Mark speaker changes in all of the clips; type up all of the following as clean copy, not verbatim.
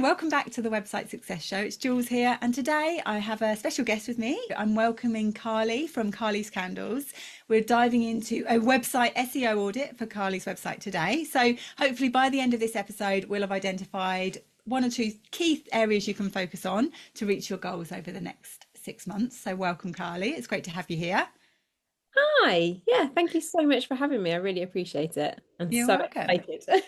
Speaker 1: Welcome back to the Website Success Show. It's Jules here, and today I have a special guest with me. I'm welcoming Carly from Carly's Candles. We're diving into a website SEO audit for Carly's website today. So hopefully by the end of this episode, we'll have identified one or two key areas you can focus on to reach your goals over the next 6 months. So welcome, Carly. It's great to have you here.
Speaker 2: Hi. Yeah, thank you so much for having me. I really appreciate it. I'm
Speaker 1: You're
Speaker 2: so
Speaker 1: welcome.
Speaker 2: excited.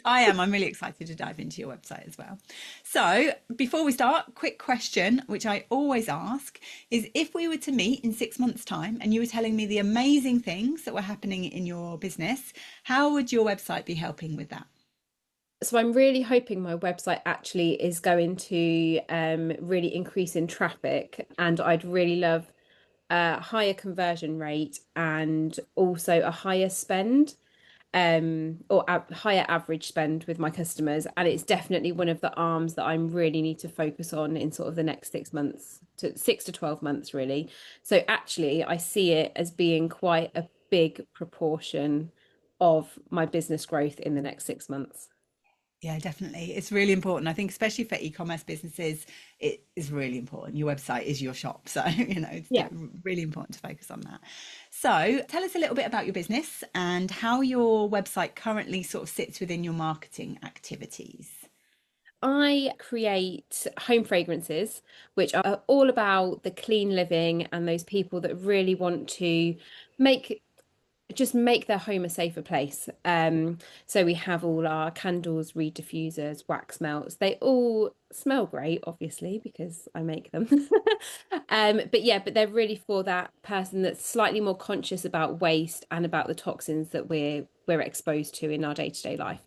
Speaker 1: I am. I'm really excited to dive into your website as well. So, before we start, quick question, which I always ask, is if we were to meet in 6 months' time and you were telling me the amazing things that were happening in your business, how would your website be helping with that?
Speaker 2: So I'm really hoping my website actually is going to really increase in traffic, and I'd really love a higher conversion rate and also a higher spend. Or a higher average spend with my customers. And it's definitely one of the arms that I really need to focus on in sort of the next 6 months to 6 to 12 months, really. So actually, I see it as being quite a big proportion of my business growth in the next 6 months.
Speaker 1: Yeah, definitely. It's really important. I think, especially for e-commerce businesses, it is really important. Your website is your shop. So, it's
Speaker 2: Yeah.
Speaker 1: really important to focus on that. So, tell us a little bit about your business and how your website currently sort of sits within your marketing activities.
Speaker 2: I create home fragrances, which are all about the clean living and those people that really want to make make their home a safer place. So we have all our candles, reed diffusers, wax melts. They all smell great, obviously, because I make them. But they're really for that person that's slightly more conscious about waste and about the toxins that we're exposed to in our day-to-day life.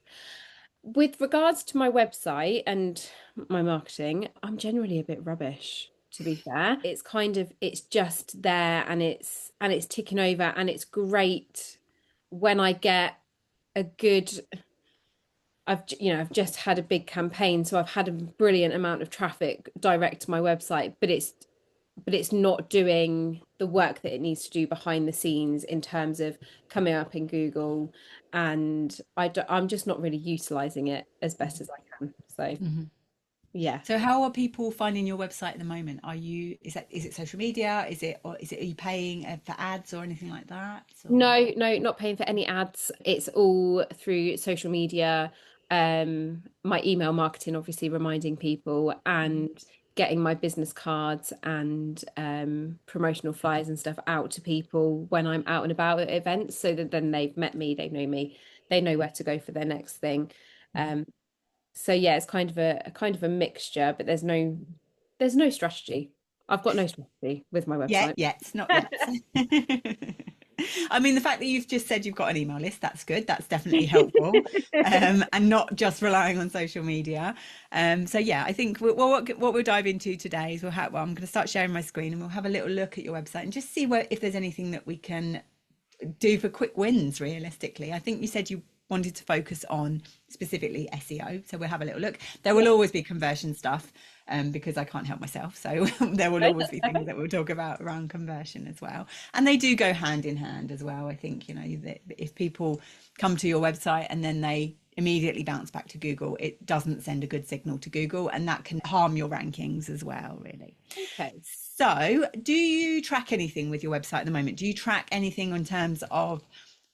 Speaker 2: With regards to my website and my marketing, I'm generally a bit rubbish, to be fair. It's just there, and it's ticking over, and it's great when I get a good I've just had a big campaign, so I've had a brilliant amount of traffic direct to my website, but it's not doing the work that it needs to do behind the scenes in terms of coming up in Google, and I'm just not really utilizing it as best as I can. So
Speaker 1: Mhm.
Speaker 2: yeah.
Speaker 1: So how are people finding your website at the moment? Is it social media? Are you paying for ads or anything like that? Or
Speaker 2: No, no, not paying for any ads. It's all through social media, my email marketing, obviously reminding people, and getting my business cards and promotional flyers and stuff out to people when I'm out and about at events, so that then they've met me, they know me, they know where to go for their next thing.
Speaker 1: Mhm.
Speaker 2: Um, so yeah, it's kind of a mixture, but there's no strategy. I've got no strategy with my
Speaker 1: Yet,
Speaker 2: website.
Speaker 1: yet, not yet. I mean, the fact that you've just said you've got an email list, that's good. That's definitely helpful. And not just relying on social media. So yeah, I think what we'll dive into today is I'm going to start sharing my screen and we'll have a little look at your website and just see if there's anything that we can do for quick wins realistically. I think you said you wanted to focus on specifically SEO, so we'll have a little look. There will
Speaker 2: Yeah.
Speaker 1: always be conversion stuff, because I can't help myself, so there will
Speaker 2: No,
Speaker 1: always
Speaker 2: that's
Speaker 1: be things
Speaker 2: perfect.
Speaker 1: that we'll talk about around conversion as well, and they do go hand in hand as well. I think that if people come to your website and then they immediately bounce back to Google, it doesn't send a good signal to Google, and that can harm your rankings as well, really.
Speaker 2: Okay.
Speaker 1: So, do you track anything with your website at the moment? Do you track anything in terms of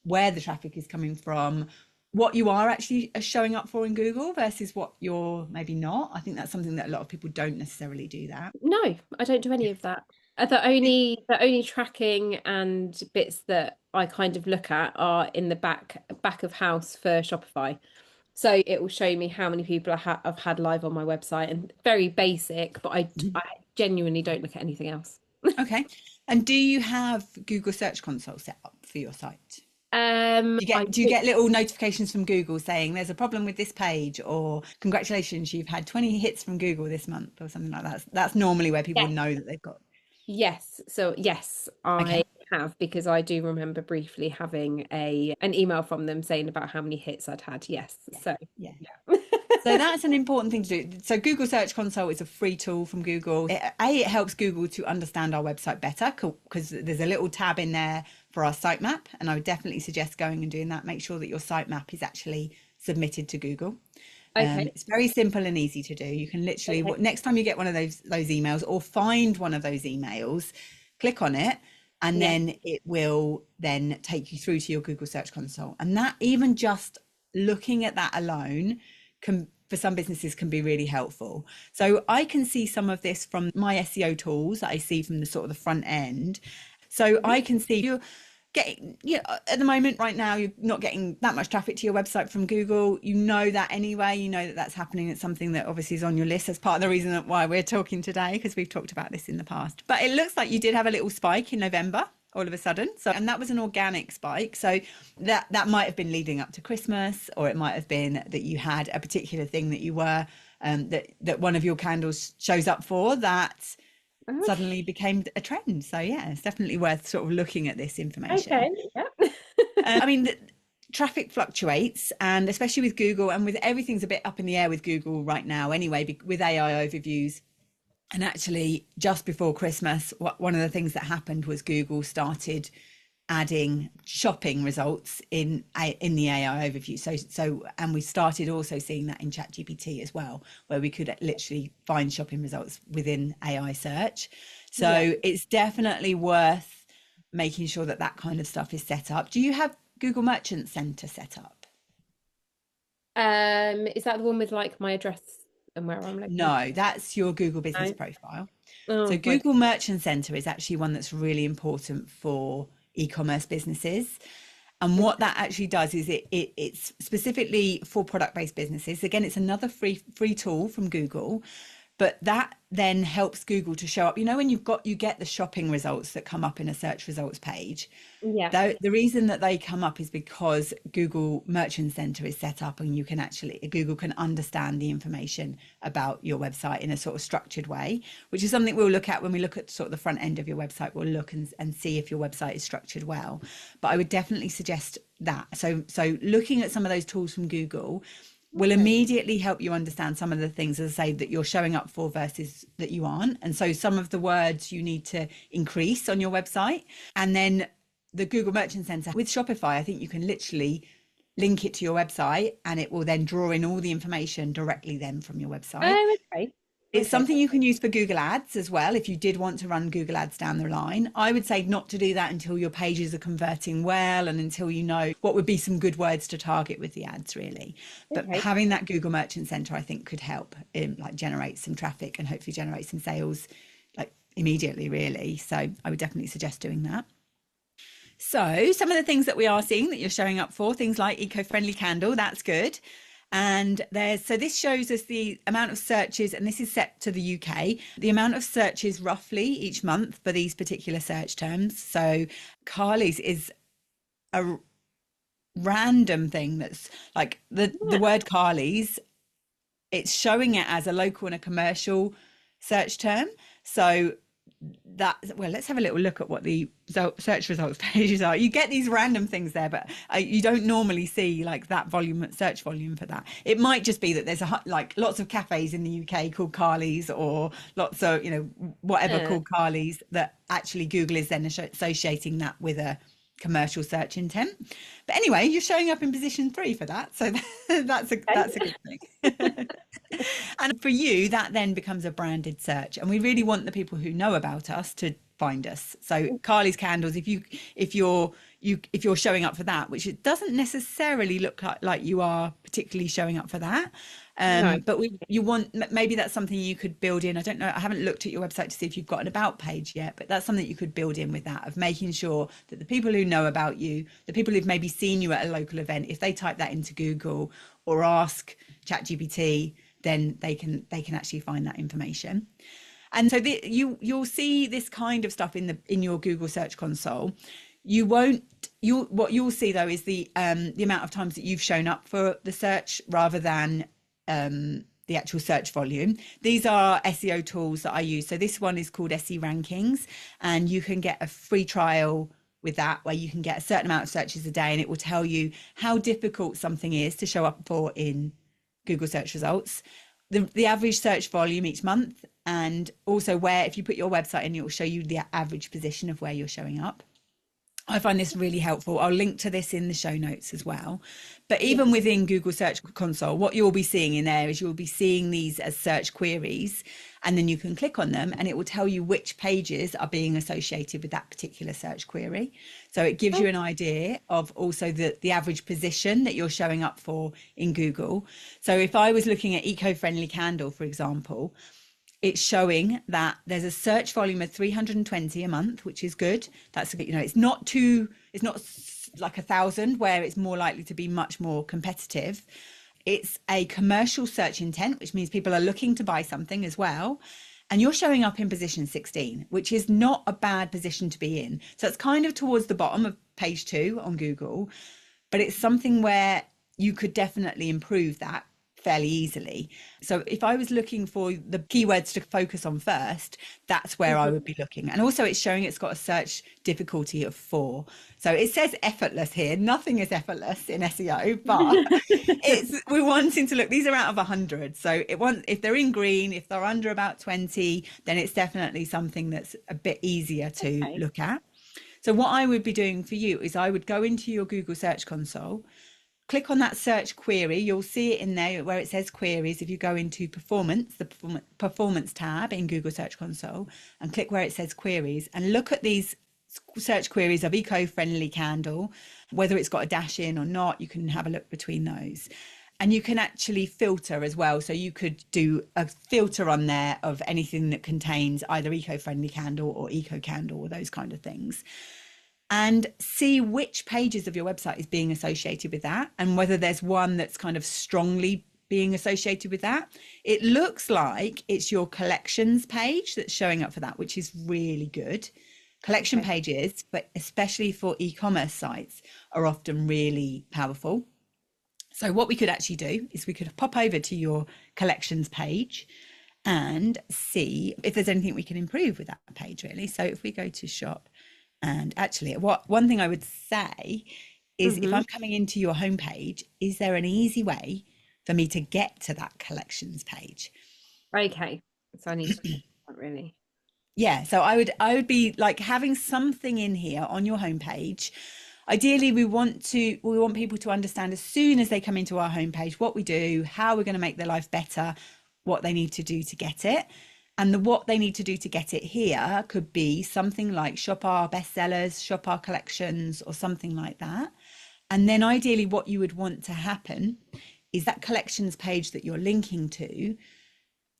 Speaker 1: where the traffic is coming from, what you are actually showing up for in Google versus what you're maybe not? I think that's something that a lot of people don't necessarily do that.
Speaker 2: No, I don't do any of that. The only tracking and bits that I kind of look at are in the back of house for Shopify. So it will show me how many people I've had live on my website, and very basic, but I genuinely don't look at anything else.
Speaker 1: Okay. And do you have Google Search Console set up for your site?
Speaker 2: I
Speaker 1: Do you
Speaker 2: do.
Speaker 1: get little notifications from Google saying there's a problem with this page, or congratulations, you've had 20 hits from Google this month, or something like that? That's normally where people
Speaker 2: Yes.
Speaker 1: know that they've got.
Speaker 2: Yes. So yes, I
Speaker 1: Okay.
Speaker 2: have, because I do remember briefly having a an email from them saying about how many hits I'd had. Yes.
Speaker 1: Yeah.
Speaker 2: So
Speaker 1: Yeah.
Speaker 2: yeah.
Speaker 1: So that's an important thing to do. So Google Search Console is a free tool from Google. It helps Google to understand our website better because there's a little tab in there for our sitemap. And I would definitely suggest going and doing that. Make sure that your sitemap is actually submitted to Google.
Speaker 2: Okay.
Speaker 1: It's very simple and easy to do. You can literally,
Speaker 2: Okay.
Speaker 1: next time you get one of those emails, or find one of those emails, click on it, and
Speaker 2: Yeah.
Speaker 1: then it will then take you through to your Google Search Console. And that, even just looking at that alone, can, for some businesses, can be really helpful. So I can see some of this from my SEO tools that I see from the sort of the front end. So
Speaker 2: Mhm.
Speaker 1: I can see you're getting, at the moment right now, you're not getting that much traffic to your website from Google. You know that anyway. You know that that's happening. It's something that obviously is on your list. As part of the reason that why we're talking today, because we've talked about this in the past. But it looks like you did have a little spike in November all of a sudden. So, and that was an organic spike. So that might have been leading up to Christmas, or it might have been that you had a particular thing that you were that one of your candles shows up for that
Speaker 2: Okay.
Speaker 1: suddenly became a trend. So yeah, it's definitely worth sort of looking at this information.
Speaker 2: Okay. Yeah.
Speaker 1: I mean, traffic fluctuates, and especially with Google, and with everything's a bit up in the air with Google right now anyway, with AI overviews. And actually, just before Christmas, one of the things that happened was Google started adding shopping results in the AI overview. And we started also seeing that in ChatGPT as well, where we could literally find shopping results within AI search.
Speaker 2: Yeah.
Speaker 1: So it's definitely worth making sure that that kind of stuff is set up. Do you have Google Merchant Center set up?
Speaker 2: Is that the one with like my address and where I'm located?
Speaker 1: No, that's your Google Business
Speaker 2: No.
Speaker 1: Profile. So
Speaker 2: Oh, okay.
Speaker 1: Google Merchant Center is actually one that's really important for e-commerce businesses. And what that actually does is it's specifically for product-based businesses. Again, it's another free tool from Google, but that then helps Google to show up. You know, when you get the shopping results that come up in a search results page,
Speaker 2: Yeah.
Speaker 1: though the reason that they come up is because Google Merchant Center is set up, and Google can understand the information about your website in a sort of structured way, which is something we'll look at when we look at sort of the front end of your website. We'll look and see if your website is structured well. But I would definitely suggest that. So looking at some of those tools from Google will
Speaker 2: Okay.
Speaker 1: immediately help you understand some of the things, as I say, that you're showing up for versus that you aren't. And so some of the words you need to increase on your website. And then the Google Merchant Center with Shopify, I think you can literally link it to your website, and it will then draw in all the information directly then from your website.
Speaker 2: Oh, okay.
Speaker 1: It's
Speaker 2: Okay.
Speaker 1: something you can use for Google Ads as well. If you did want to run Google Ads down the line, I would say not to do that until your pages are converting well, and until you know what would be some good words to target with the ads, really. But
Speaker 2: Okay.
Speaker 1: having that Google Merchant Center, I think, could help like generate some traffic and hopefully generate some sales like immediately, really. So I would definitely suggest doing that. So some of the things that we are seeing that you're showing up for, things like eco-friendly candle, that's good. And this shows us the amount of searches, and this is set to the UK, the amount of searches roughly each month for these particular search terms. So Carly's is a random thing that's like the
Speaker 2: Yeah.
Speaker 1: word Carly's, it's showing it as a local and a commercial search term. So let's have a little look at what the search results pages are. You get these random things there, but you don't normally see like that search volume for that. It might just be that there's like lots of cafes in the UK called Carly's, or lots of whatever
Speaker 2: Yeah.
Speaker 1: called Carly's, that actually Google is then associating that with a commercial search intent. But anyway, you're showing up in position 3 for that, so that's a good thing. And for you, that then becomes a branded search, and we really want the people who know about us to find us. So Carly's candles, if you're showing up for that, which it doesn't necessarily look like you are particularly showing up for that,
Speaker 2: No.
Speaker 1: but you want, maybe that's something you could build in. I don't know, I haven't looked at your website to see if you've got an about page yet, but that's something you could build in with that, of making sure that the people who know about you, the people who've maybe seen you at a local event, if they type that into Google or ask ChatGPT, then they can actually find that information. And so you'll see this kind of stuff in your Google Search Console. What you'll see though is the amount of times that you've shown up for the search, rather than the actual search volume. These are SEO tools that I use. So this one is called SE Rankings, and you can get a free trial with that, where you can get a certain amount of searches a day, and it will tell you how difficult something is to show up for in Google search results, the average search volume each month, and also where, if you put your website in, it will show you the average position of where you're showing up. I find this really helpful. I'll link to this in the show notes as well. But
Speaker 2: Yeah.
Speaker 1: even within Google Search Console, what you'll be seeing in there is you'll be seeing these as search queries, and then you can click on them and it will tell you which pages are being associated with that particular search query. So it gives you an idea of also the average position that you're showing up for in Google. So if I was looking at eco-friendly candle, for example, it's showing that there's a search volume of 320 a month, which is good. That's, you know, it's not like 1,000 where it's more likely to be much more competitive. It's a commercial search intent, which means people are looking to buy something as well. And you're showing up in position 16, which is not a bad position to be in. So it's kind of towards the bottom of page 2 on Google, but it's something where you could definitely improve that fairly easily. So if I was looking for the keywords to focus on first, that's where I would be looking. And also it's showing it's got a search difficulty of 4. So it says effortless here. Nothing is effortless in SEO, but we're wanting to look, these are out of 100. So if they're in green, if they're under about 20, then it's definitely something that's a bit easier to look at. So what I would be doing for you is I would go into your Google Search Console, click on that search query. You'll see it in there where it says queries. If you go into performance, the performance tab in Google Search Console, and click where it says queries, and look at these search queries of eco-friendly candle, whether it's got a dash in or not. You can have a look between those. And you can actually filter as well. So you could do a filter on there of anything that contains either eco-friendly candle or eco candle or those kind of things, and see which pages of your website is being associated with that, and whether there's one that's kind of strongly being associated with that. It looks like it's your collections page that's showing up for that, which is really good. Collection pages, but especially for e-commerce sites, are often really powerful. So what we could actually do is we could pop over to your collections page and see if there's anything we can improve with that page, really. So if we go to shop, and actually, one thing I would say is if I'm coming into your homepage, is there an easy way for me to get to that collections page?
Speaker 2: Okay. So I need to click that, really.
Speaker 1: Yeah, so I would be like having something in here on your homepage. Ideally, we want people to understand as soon as they come into our homepage what we do, how we're going to make their life better, what they need to do to get it. And what they need to do to get it here could be something like shop our bestsellers, shop our collections, or something like that. And then ideally what you would want to happen is that collections page that you're linking to,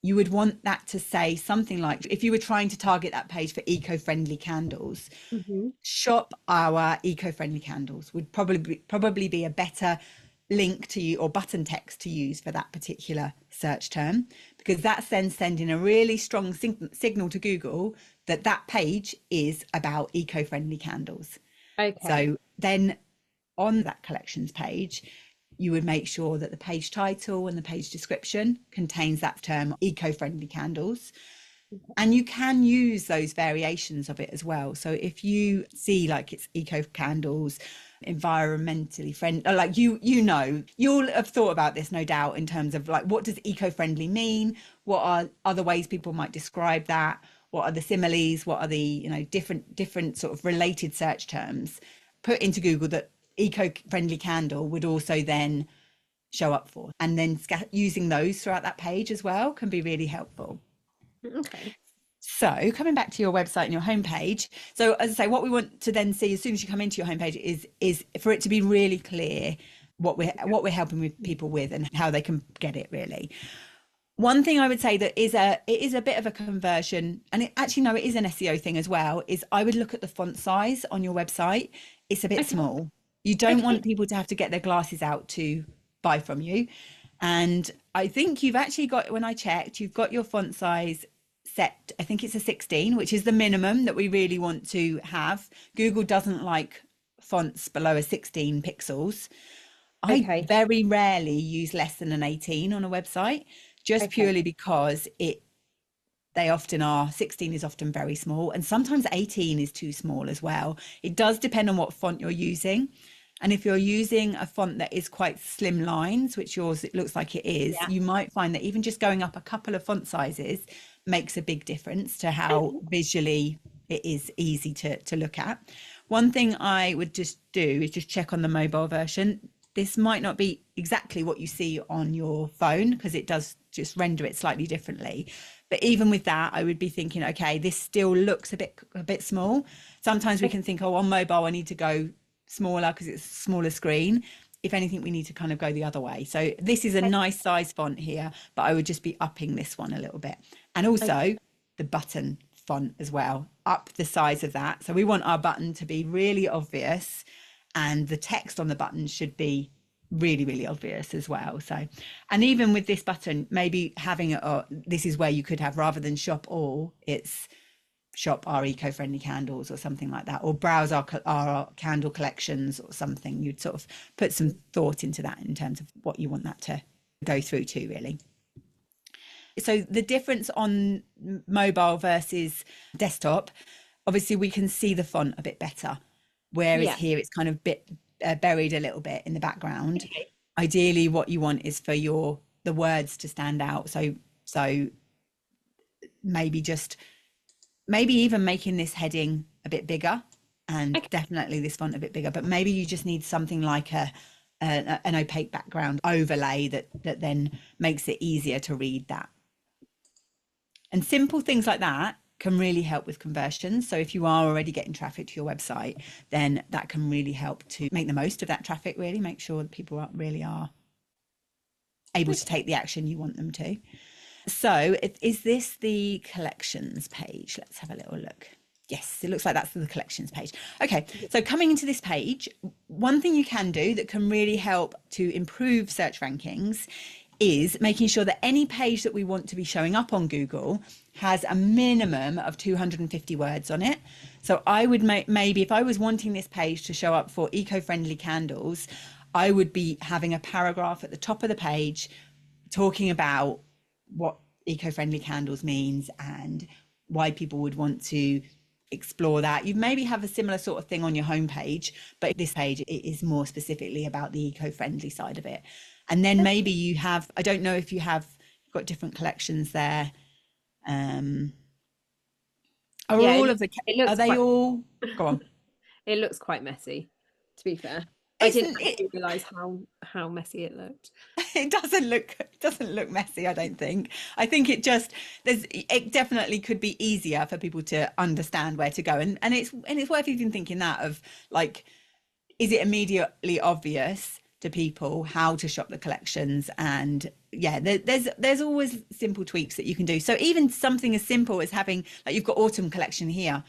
Speaker 1: you would want that to say something like, if you were trying to target that page for eco-friendly candles, shop our eco-friendly candles would probably be a better link to you, or button text to use for that particular search term, because that's then sending a really strong signal to Google that that page is about eco-friendly candles.
Speaker 2: Okay.
Speaker 1: So then on that collections page, you would make sure that the page title and the page description contains that term eco-friendly candles. And you can use those variations of it as well. So if you see like it's eco candles, environmentally friendly, like you'll have thought about this, no doubt, in terms of like, what does eco-friendly mean? What are other ways people might describe that? What are the similes? What are the different sort of related search terms? Put into Google that eco-friendly candle would also then show up for, and then using those throughout that page as well can be really helpful.
Speaker 2: Okay.
Speaker 1: So coming back to your website and your homepage. So as I say, what we want to then see as soon as you come into your homepage is for it to be really clear what we're helping with people with and how they can get it, really. One thing I would say that it is a bit of a conversion, and it is an SEO thing as well, is I would look at the font size on your website. It's a bit small. You don't want people to have to get their glasses out to buy from you. And I think you've actually got, when I checked, you've got your font size set, I think it's a 16, which is the minimum that we really want to have. Google doesn't like fonts below a 16 pixels. I very rarely use less than an 18 on a website, just purely because they often are. 16 is often very small, and sometimes 18 is too small as well. It does depend on what font you're using. And if you're using a font that is quite slim lines, which yours, it looks like it is, you might find that even just going up a couple of font sizes makes a big difference to how visually it is easy to look at. One thing I would just do is just check on the mobile version. This might not be exactly what you see on your phone because it does just render it slightly differently. But even with that, I would be thinking, okay, this still looks a bit small. Sometimes we can think, oh, on mobile, I need to go smaller because it's a smaller screen. If anything, we need to kind of go the other way. So this is a nice size font here, but I would just be upping this one a little bit. And also the button font as well, up the size of that. So we want our button to be really obvious, and the text on the button should be really, really obvious as well. So, and even with this button, maybe having it, this is where you could have, rather than shop all, it's shop our eco-friendly candles or something like that, or browse our candle collections or something. You'd sort of put some thought into that in terms of what you want that to go through to, really. So the difference on mobile versus desktop, obviously we can see the font a bit better, whereas here it's kind of bit buried a little bit in the background. Ideally what you want is for the words to stand out. So maybe even making this heading a bit bigger, and definitely this font a bit bigger, but maybe you just need something like an opaque background overlay that then makes it easier to read that. And simple things like that can really help with conversions. So if you are already getting traffic to your website, then that can really help to make the most of that traffic, really make sure that people really are able to take the action you want them to. So is this the collections page? Let's have a little look. Yes, it looks like that's the collections page. Okay, so coming into this page, one thing you can do that can really help to improve search rankings is making sure that any page that we want to be showing up on Google has a minimum of 250 words on it. So I would maybe, if I was wanting this page to show up for eco-friendly candles, I would be having a paragraph at the top of the page talking about what eco-friendly candles means and why people would want to explore that. You maybe have a similar sort of thing on your homepage, but this page it is more specifically about the eco-friendly side of it. And then maybe you have, I don't know if you've got different collections there. Are they all? Go on.
Speaker 2: It looks quite messy, to be fair. I didn't realise how messy it looked.
Speaker 1: It doesn't look messy, I don't think. I think it definitely could be easier for people to understand where to go. And it's worth even thinking that of like, is it immediately obvious to people how to shop the collections? And there's always simple tweaks that you can do. So even something as simple as having, like, you've got autumn collection here,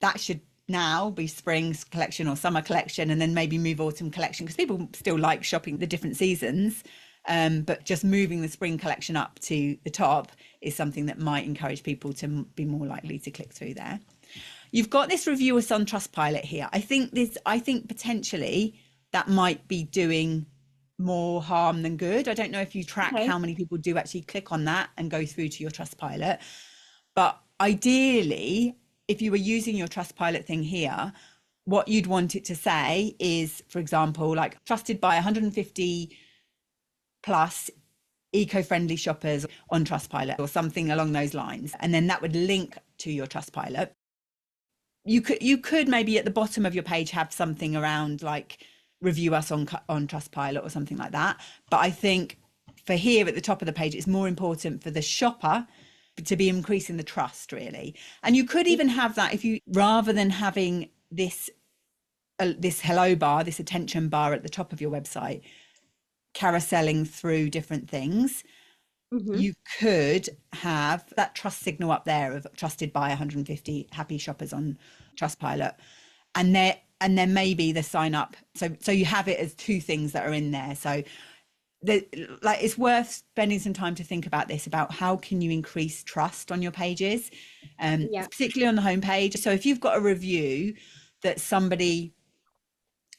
Speaker 1: that should now be spring's collection or summer collection, and then maybe move autumn collection, because people still like shopping the different seasons, but just moving the spring collection up to the top is something that might encourage people to be more likely to click through there. You've got this review us on Trustpilot here. I think potentially that might be doing more harm than good. I don't know if you track how many people do actually click on that and go through to your Trustpilot, but ideally, if you were using your Trustpilot thing here, what you'd want it to say is, for example, like trusted by 150 plus eco-friendly shoppers on Trustpilot or something along those lines. And then that would link to your Trustpilot. You could maybe at the bottom of your page have something around like review us on Trustpilot or something like that. But I think for here at the top of the page, it's more important for the shopper to be increasing the trust, really. And you could even have that if you, rather than having this hello bar, this attention bar at the top of your website, carouseling through different things, you could have that trust signal up there of trusted by 150 happy shoppers on Trustpilot, and then maybe the sign up. So you have it as two things that are in there. So it's worth spending some time to think about this, about how can you increase trust on your pages, particularly on the homepage. So if you've got a review that somebody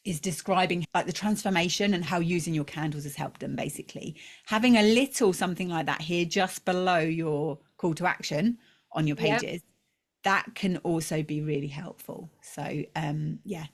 Speaker 1: is describing like the transformation and how using your candles has helped them, basically having a little something like that here just below your call to action on your pages, that can also be really helpful. So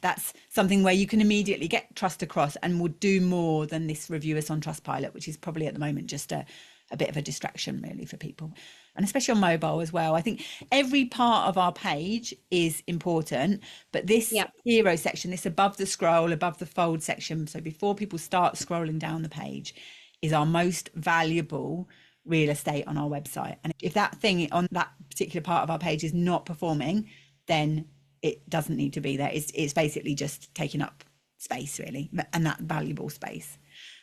Speaker 1: that's something where you can immediately get trust across and will do more than this review us on Trustpilot, which is probably at the moment just a a bit of a distraction really for people, and especially on mobile as well. I think every part of our page is important, but this
Speaker 2: Yeah.
Speaker 1: hero section, this above the scroll, above the fold section, so before people start scrolling down the page, is our most valuable real estate on our website. And if that thing on that particular part of our page is not performing, then it doesn't need to be there. It's basically just taking up space really, and that valuable space.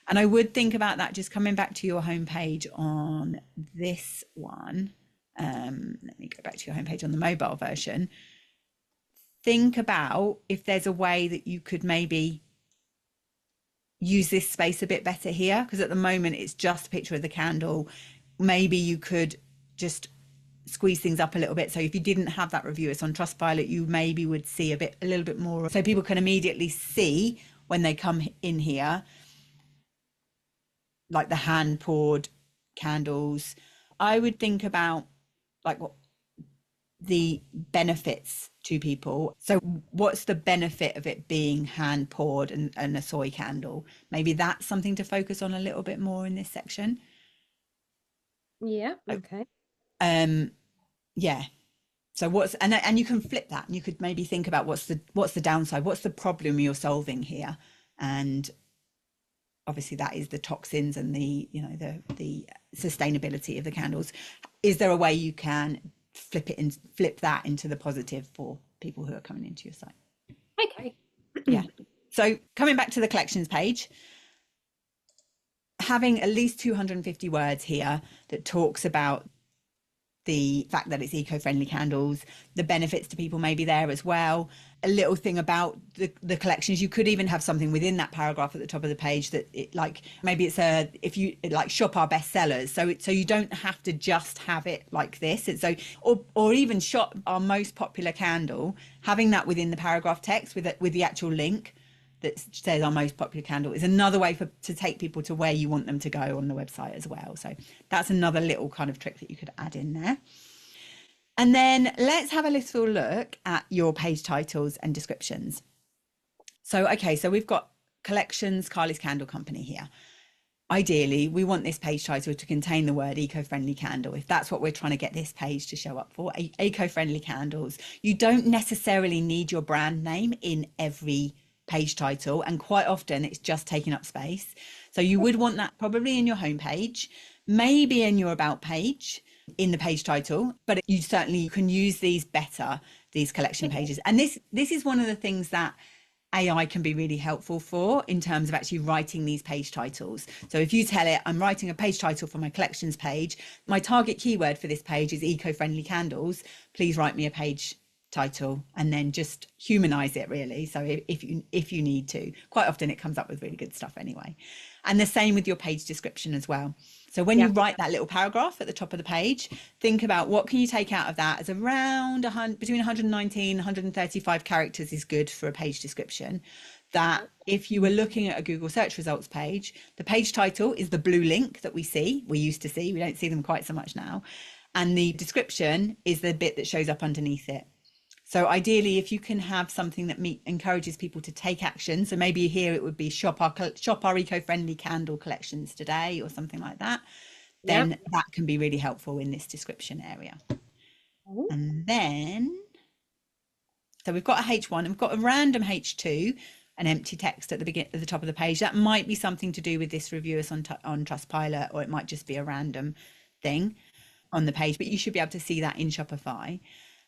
Speaker 1: And I would think about that, just coming back to your homepage on this one. Let me go back to your homepage on the mobile version. Think about if there's a way that you could maybe use this space a bit better here, because at the moment it's just a picture of the candle. Maybe you could just squeeze things up a little bit. So if you didn't have that review, it's on Trustpilot, you maybe would see a little bit more, so people can immediately see when they come in here, like the hand poured candles. I would think about like what the benefits to people. So what's the benefit of it being hand poured and a soy candle? Maybe that's something to focus on a little bit more in this section.
Speaker 2: Yeah. Okay.
Speaker 1: Yeah. So what's, and you can flip that, and you could maybe think about what's the downside, what's the problem you're solving here, and obviously that is the toxins and the, you know, the sustainability of the candles. Is there a way you can flip that into the positive for people who are coming into your site?
Speaker 2: Okay.
Speaker 1: Yeah. So coming back to the collections page, having at least 250 words here that talks about the fact that it's eco-friendly candles, the benefits to people maybe there as well, a little thing about the collections. You could even have something within that paragraph at the top of the page that it, like maybe it's if you like shop our best sellers, so you don't have to just have it like this. It's so, or even shop our most popular candle, having that within the paragraph text with the actual link that says our most popular candle is another way to take people to where you want them to go on the website as well. So that's another little kind of trick that you could add in there. And then let's have a little look at your page titles and descriptions. So, okay, so we've got collections, Carly's Candle Company here. Ideally, we want this page title to contain the word eco-friendly candle. If that's what we're trying to get this page to show up for, eco-friendly candles. You don't necessarily need your brand name in every page title, and quite often it's just taking up space. So you would want that probably in your homepage, maybe in your about page, in the page title, but you certainly can use these better, these collection pages. And this is one of the things that AI can be really helpful for in terms of actually writing these page titles. So if you tell it, I'm writing a page title for my collections page, my target keyword for this page is eco-friendly candles, please write me a page title, and then just humanize it really. So if you need to, quite often it comes up with really good stuff anyway. And the same with your page description as well. So when you write that little paragraph at the top of the page, think about what can you take out of that, as around between 119 135 characters is good for a page description. That if you were looking at a Google search results page, the page title is the blue link that we used to see, we don't see them quite so much now, and the description is the bit that shows up underneath it. So ideally, if you can have something that encourages people to take action, so maybe here it would be shop our eco-friendly candle collections today or something like that, then that can be really helpful in this description area. And then, so we've got a H1 and we've got a random H2, an empty text at the top of the page. That might be something to do with this review us on Trustpilot, or it might just be a random thing on the page, but you should be able to see that in Shopify.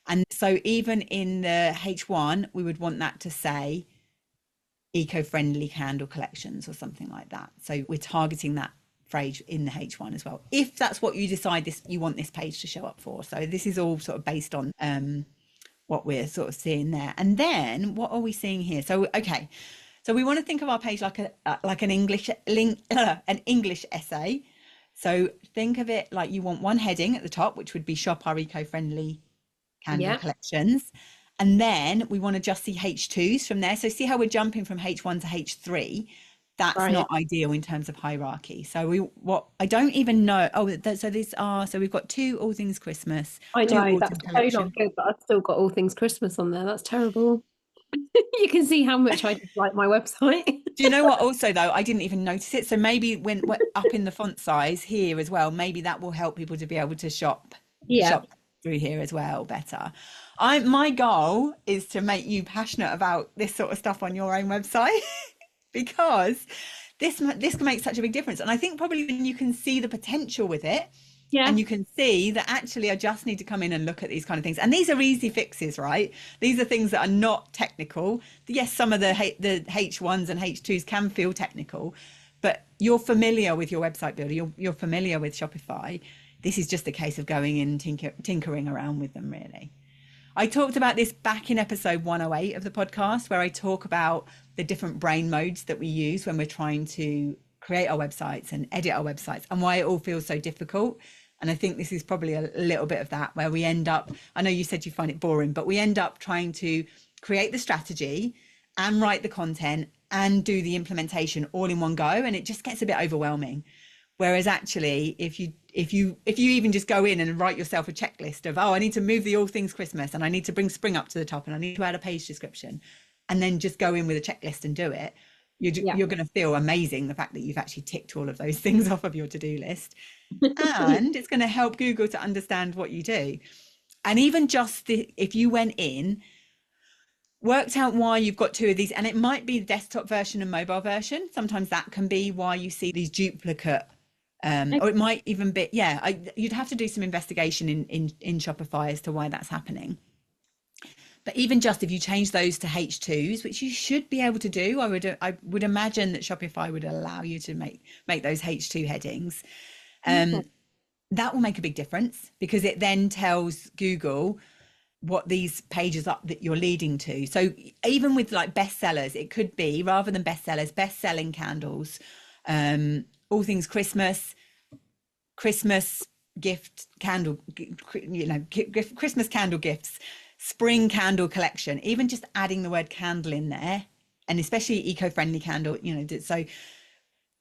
Speaker 1: And so even in the H1, we would want that to say eco-friendly candle collections or something like that. So we're targeting that phrase in the H1 as well, if that's what you decide you want this page to show up for. So this is all sort of based on what we're sort of seeing there. And then what are we seeing here? So, okay, so we want to think of our page like an English essay. So think of it like you want one heading at the top, which would be shop our eco-friendly candle collections, and then we want to just see H2s from there. So see how we're jumping from H1 to H3. That's not ideal in terms of hierarchy. So I don't even know. So we've got 2 All Things Christmas.
Speaker 2: I know,
Speaker 1: 2
Speaker 2: that's
Speaker 1: Autumn
Speaker 2: so
Speaker 1: collection.
Speaker 2: not good, but I've still got All Things Christmas on there. That's terrible. You can see how much I dislike my website.
Speaker 1: Do you know what? Also, though, I didn't even notice it. So maybe when we're up in the font size here as well, maybe that will help people to be able to
Speaker 2: Yeah.
Speaker 1: shop through here as well better. My goal is to make you passionate about this sort of stuff on your own website because this can make such a big difference. And I think probably when you can see the potential with it,
Speaker 2: Yeah.
Speaker 1: and you can see that actually I just need to come in and look at these kind of things. And these are easy fixes, right? These are things that are not technical. Yes, some of the H1s and H2s can feel technical, but you're familiar with your website builder. You're familiar with Shopify. This is just a case of going in and tinkering around with them, really. I talked about this back in episode 108 of the podcast, where I talk about the different brain modes that we use when we're trying to create our websites and edit our websites and why it all feels so difficult. And I think this is probably a little bit of that, where we end up, I know you said you find it boring, but we end up trying to create the strategy and write the content and do the implementation all in one go. And it just gets a bit overwhelming. Whereas actually, if you even just go in and write yourself a checklist of, oh, I need to move the all things Christmas and I need to bring spring up to the top and I need to add a page description, and then just go in with a checklist and do it, you're going to feel amazing, the fact that you've actually ticked all of those things off of your to-do list. And it's going to help Google to understand what you do. And even just if you went in, worked out why you've got two of these, and it might be the desktop version and mobile version. Sometimes that can be why you see these duplicate, or it might even be, you'd have to do some investigation in Shopify as to why that's happening. But even just if you change those to H2s, which you should be able to do, I would imagine that Shopify would allow you to make those H2 headings. That will make a big difference, because it then tells Google what these pages are that you're leading to. So even with like bestsellers, it could be, rather than bestsellers, best-selling candles, all things Christmas gift candle, Christmas candle gifts, spring candle collection, even just adding the word candle in there, and especially eco-friendly candle, so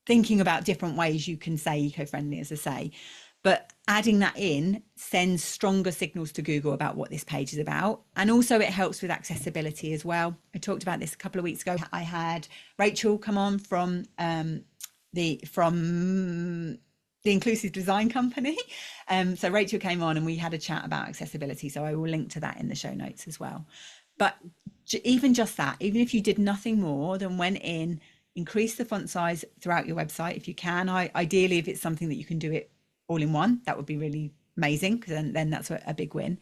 Speaker 1: thinking about different ways you can say eco-friendly, as I say, but adding that in sends stronger signals to Google about what this page is about. And also it helps with accessibility as well. I talked about this a couple of weeks ago. I had Rachel come on from the Inclusive Design Company. So Rachel came on and we had a chat about accessibility. So I will link to that in the show notes as well. But even just that, even if you did nothing more than went in, increase the font size throughout your website if you can. Ideally, if it's something that you can do it all in one, that would be really amazing, because then that's a big win.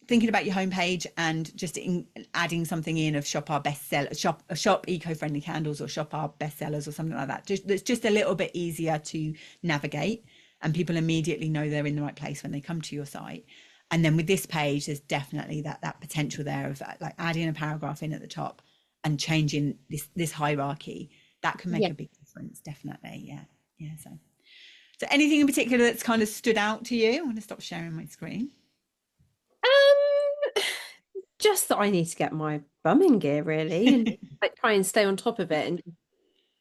Speaker 1: Thinking about your homepage and just adding something in of shop eco-friendly candles, or shop our bestsellers, or something like that. It's just a little bit easier to navigate, and people immediately know they're in the right place when they come to your site. And then with this page, there's definitely that potential there of like adding a paragraph in at the top and changing this hierarchy. That can make a big difference, definitely. Yeah. So anything in particular that's kind of stood out to you? I'm going to stop sharing my screen.
Speaker 2: Just that I need to get my bum in gear, really, and like try and stay on top of it. And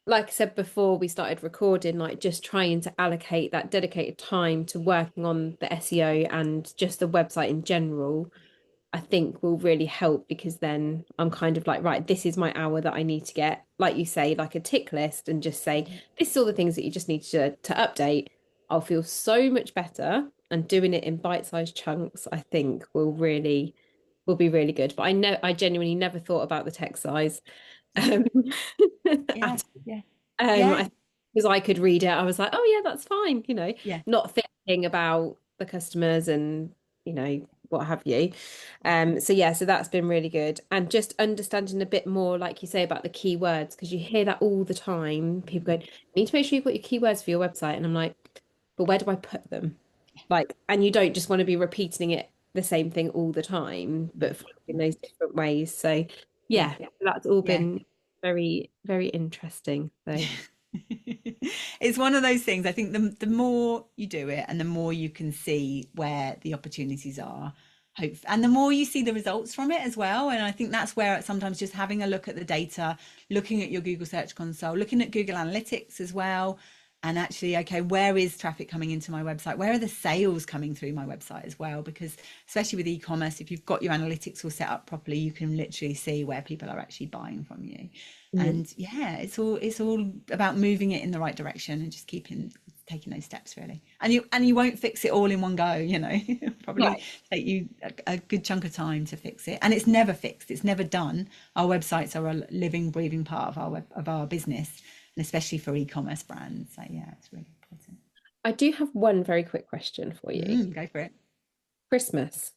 Speaker 2: like I said before we started recording, like just trying to allocate that dedicated time to working on the SEO and just the website in general, I think will really help, because then I'm kind of like, right, this is my hour that I need to get, like you say, like a tick list, and just say, this is all the things that you just need to update. I'll feel so much better, and doing it in bite-sized chunks, I think will be really good. But I genuinely never thought about the text size.
Speaker 1: Yeah,
Speaker 2: at
Speaker 1: yeah, yeah,
Speaker 2: because I could read it, I was like, oh yeah, that's fine,
Speaker 1: yeah,
Speaker 2: not thinking about the customers and what have you. So that's been really good, and just understanding a bit more, like you say, about the keywords, because you hear that all the time. People going, you need to make sure you've got your keywords for your website, and I'm like, but where do I put them? Like, and you don't just want to be repeating it the same thing all the time, but finding those different ways. So
Speaker 1: yeah,
Speaker 2: that's all
Speaker 1: yeah.
Speaker 2: been very, very interesting. So
Speaker 1: It's one of those things. I think the more you do it and the more you can see where the opportunities are, and the more you see the results from it as well. And I think that's where sometimes just having a look at the data, looking at your Google Search Console, looking at Google Analytics as well, and actually, okay, where is traffic coming into my website? Where are the sales coming through my website as well? Because especially with e-commerce, if you've got your analytics all set up properly, you can literally see where people are actually buying from you.
Speaker 2: Mm.
Speaker 1: And yeah, it's all about moving it in the right direction and just keeping taking those steps really. And you won't fix it all in one go, It'll
Speaker 2: No.
Speaker 1: probably take you a good chunk of time to fix it. And it's never fixed, it's never done. Our websites are a living, breathing part of our business, and especially for e-commerce brands. So yeah, it's really important.
Speaker 2: I do have one very quick question for you.
Speaker 1: Go for it.
Speaker 2: Christmas.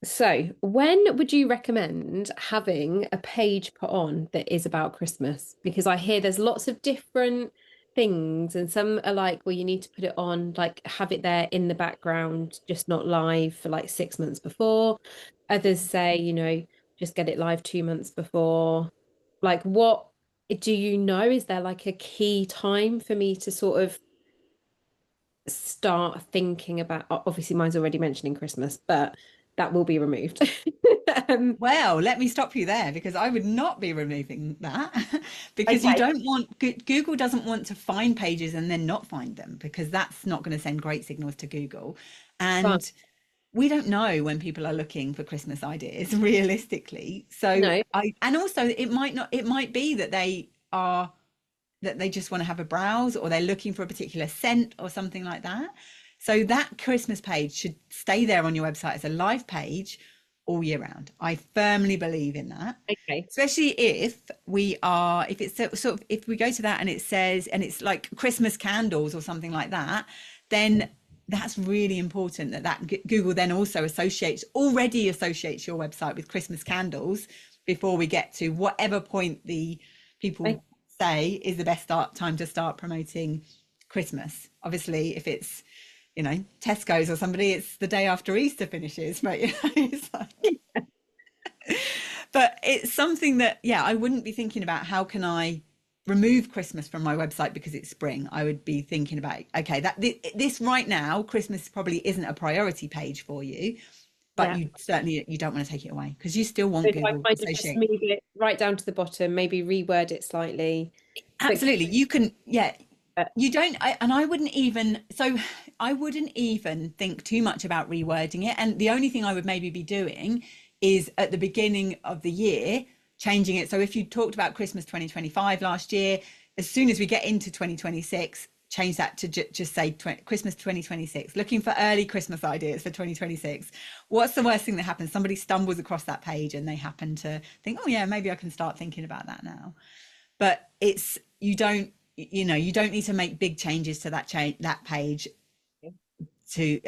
Speaker 2: So, when would you recommend having a page put on that is about Christmas? Because I hear there's lots of different things, and some are like, well, you need to put it on, like have it there in the background, just not live for like 6 months before. Others say, just get it live 2 months before. Like, what do you know? Is there like a key time for me to sort of start thinking about? Obviously, mine's already mentioning Christmas, but that will be removed. Um,
Speaker 1: Well, let me stop you there because I would not be removing that because you
Speaker 2: okay,
Speaker 1: don't want Google doesn't want to find pages and then not find them because that's not going to send great signals to Google.
Speaker 2: fine.
Speaker 1: And we don't know when people are looking for Christmas ideas realistically. So
Speaker 2: No,
Speaker 1: and also it might be that they just want to have a browse or they're looking for a particular scent or something like that. So that Christmas page should stay there on your website as a live page all year round. I firmly believe in that.
Speaker 2: okay,
Speaker 1: Especially if it's sort of, if we go to that and it says, and it's like Christmas candles or something like that, then that's really important that Google then also already associates your website with Christmas candles before we get to whatever point the people
Speaker 2: okay.
Speaker 1: say is the best time to start promoting Christmas. Obviously, if it's Tesco's or somebody, it's the day after Easter finishes, but it's like, but it's something that, yeah, I wouldn't be thinking about how can I remove Christmas from my website because it's spring. I would be thinking about, okay, that this right now, Christmas probably isn't a priority page for you, but
Speaker 2: Yeah.
Speaker 1: you don't want to take it away because you still
Speaker 2: So
Speaker 1: want
Speaker 2: if I
Speaker 1: Google to
Speaker 2: kind of just
Speaker 1: associate.
Speaker 2: move it right down to the bottom, maybe reword it slightly. But
Speaker 1: Absolutely. You can, yeah.
Speaker 2: uh,
Speaker 1: You don't, and I wouldn't even think too much about rewording it. And the only thing I would maybe be doing is at the beginning of the year, changing it. So if you talked about Christmas 2025 last year, as soon as we get into 2026, change that to just say Christmas 2026, looking for early Christmas ideas for 2026. What's the worst thing that happens? Somebody stumbles across that page and they happen to think, oh yeah, maybe I can start thinking about that now. But you don't need to make big changes to that page to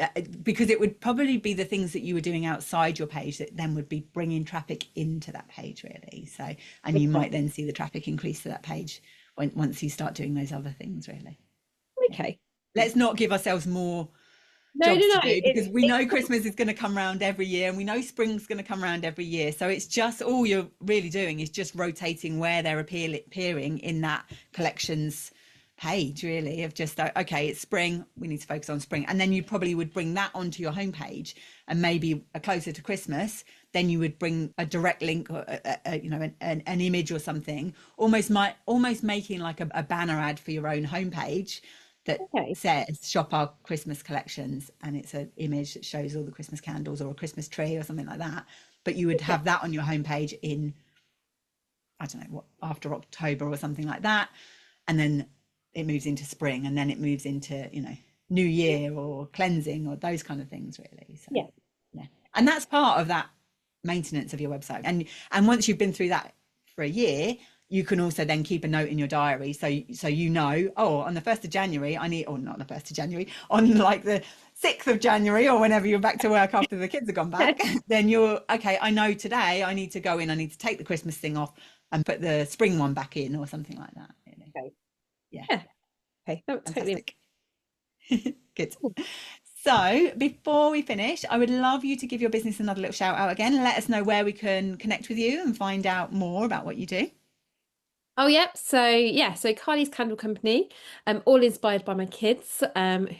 Speaker 1: because it would probably be the things that you were doing outside your page that then would be bringing traffic into that page really. So and you might then see the traffic increase to that page once you start doing those other things really. Yeah,
Speaker 2: okay.
Speaker 1: let's not give ourselves more
Speaker 2: No, no,
Speaker 1: jobs to
Speaker 2: no.
Speaker 1: do because we know Christmas is going to come around every year and we know spring's going to come around every year. So it's just all you're really doing is just rotating where they're appearing in that collections page, really, of just, okay, it's spring, we need to focus on spring. And then you probably would bring that onto your homepage and maybe closer to Christmas, then you would bring a direct link or, an image or something, almost making like a banner ad for your own homepage that
Speaker 2: Okay.
Speaker 1: says shop our Christmas collections and it's an image that shows all the Christmas candles or a Christmas tree or something like that. But you would
Speaker 2: Okay.
Speaker 1: have that on your homepage in, I don't know, what, after October or something like that. And then it moves into spring and then it moves into, New Year or cleansing or those kind of things really. So
Speaker 2: Yeah.
Speaker 1: yeah. And that's part of that maintenance of your website. And once you've been through that for a year, you can also then keep a note in your diary so oh, on the 1st of January I need, or not the 1st of January, on like the 6th of January or whenever you're back to work after the kids have gone back, then you're okay, I know today I need to go in, I need to take the Christmas thing off and put the spring one back in or something like that really.
Speaker 2: Okay.
Speaker 1: Yeah,
Speaker 2: Yeah. Okay. That totally.
Speaker 1: fantastic. Good. So before we finish, I would love you to give your business another little shout out again and let us know where we can connect with you and find out more about what you do.
Speaker 2: Oh, yep. So Kylie's Candle Company, all inspired by my kids,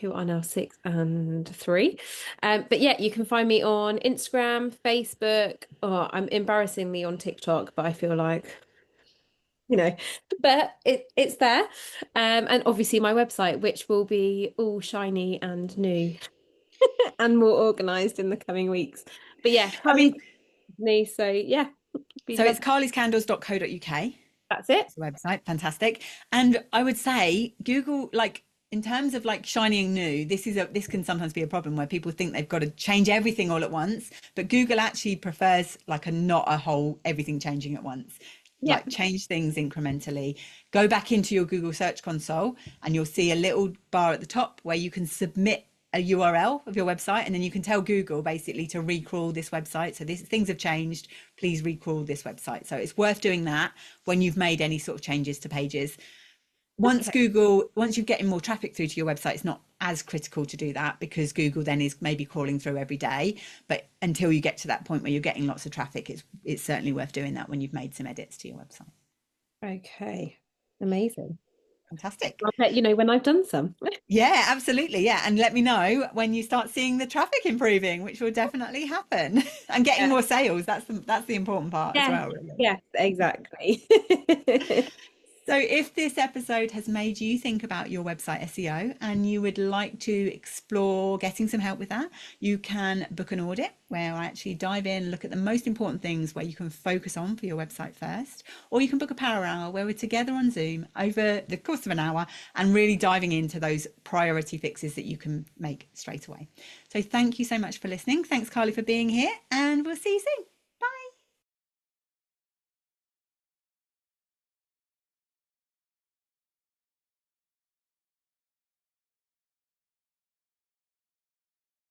Speaker 2: who are now 6 and 3. But yeah, you can find me on Instagram, Facebook, or I'm embarrassingly on TikTok, but I feel like you know, but it's there. And obviously my website, which will be all shiny and new and more organized in the coming weeks. But yeah,
Speaker 1: I
Speaker 2: Carly's
Speaker 1: mean,
Speaker 2: me, so yeah, be
Speaker 1: so it's
Speaker 2: lovely.
Speaker 1: carlyscandles.co.uk.
Speaker 2: That's it.
Speaker 1: It's the website. Fantastic. And I would say Google, like in terms of like shining new, this can sometimes be a problem where people think they've got to change everything all at once. But Google actually prefers like a not a whole everything changing at once.
Speaker 2: Yeah.
Speaker 1: Like change things incrementally. Go back into your Google Search Console and you'll see a little bar at the top where you can submit a URL of your website, and then you can tell Google basically to recrawl this website. So things have changed. Please recrawl this website. So it's worth doing that when you've made any sort of changes to pages.
Speaker 2: Okay.
Speaker 1: Once you're getting more traffic through to your website, it's not as critical to do that because Google then is maybe crawling through every day. But until you get to that point where you're getting lots of traffic, it's certainly worth doing that when you've made some edits to your website.
Speaker 2: Okay. Amazing.
Speaker 1: Fantastic.
Speaker 2: I'll let you know when I've done some.
Speaker 1: Yeah, absolutely. Yeah. And let me know when you start seeing the traffic improving, which will definitely happen. And getting
Speaker 2: Yeah.
Speaker 1: more sales. That's the important part as
Speaker 2: Yes,
Speaker 1: well, really.
Speaker 2: yes, exactly.
Speaker 1: So, if this episode has made you think about your website SEO and you would like to explore getting some help with that, you can book an audit where I actually dive in, look at the most important things where you can focus on for your website first. Or you can book a power hour where we're together on Zoom over the course of an hour and really diving into those priority fixes that you can make straight away. So, thank you so much for listening. Thanks, Carly, for being here, and we'll see you soon.